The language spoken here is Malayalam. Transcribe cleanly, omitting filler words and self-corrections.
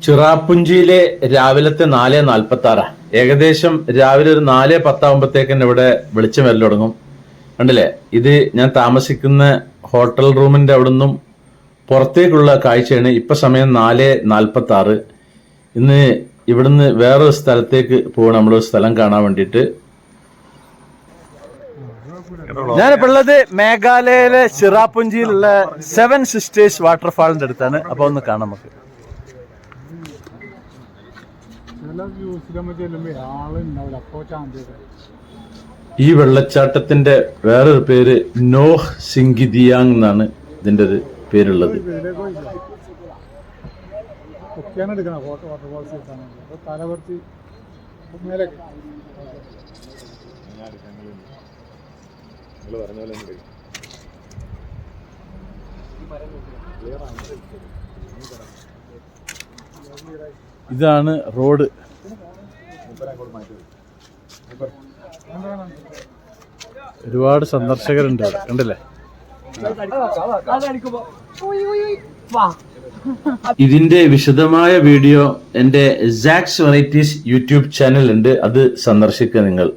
ചിറാപ്പുഞ്ചിയിലെ രാവിലത്തെ 4:46. ഏകദേശം രാവിലെ ഒരു 4:10 ഇവിടെ വെളിച്ചം വരൽ തുടങ്ങും. കണ്ടില്ലേ, ഇത് ഞാൻ താമസിക്കുന്ന ഹോട്ടൽ റൂമിന്റെ അവിടെ നിന്നും പുറത്തേക്കുള്ള കാഴ്ചയാണ്. ഇപ്പൊ സമയം 4:46. ഇന്ന് ഇവിടുന്ന് വേറൊരു സ്ഥലത്തേക്ക് പോകണം, നമ്മളൊരു സ്ഥലം കാണാൻ വേണ്ടിയിട്ട്. ഞാനിപ്പോ ഉള്ളത് മേഘാലയയിലെ ചിറാപ്പുഞ്ചിയിലുള്ള 7 സിസ്റ്റേഴ്സ് വാട്ടർഫാളിന്റെ അടുത്താണ്. അപ്പൊ ഒന്ന് കാണാം നമുക്ക്. ഈ വെള്ളച്ചാട്ടത്തിന്റെ വേറൊരു പേര് നോഹ് സിംഗിദിയാങ് എന്നാണ് ഇതിന്റെ ഒരു പേരുള്ളത്. ഇതാണ് റോഡ്. ഒരുപാട് സന്ദർശകരുണ്ട് ഇവിടെ, കണ്ടില്ലേ. ഇതിന്റെ വിശദമായ വീഡിയോ എന്റെ സാക്സ് വെറൈറ്റീസ് യൂട്യൂബ് ചാനൽ ഉണ്ട്, അത് സന്ദർശിക്കുക നിങ്ങൾ.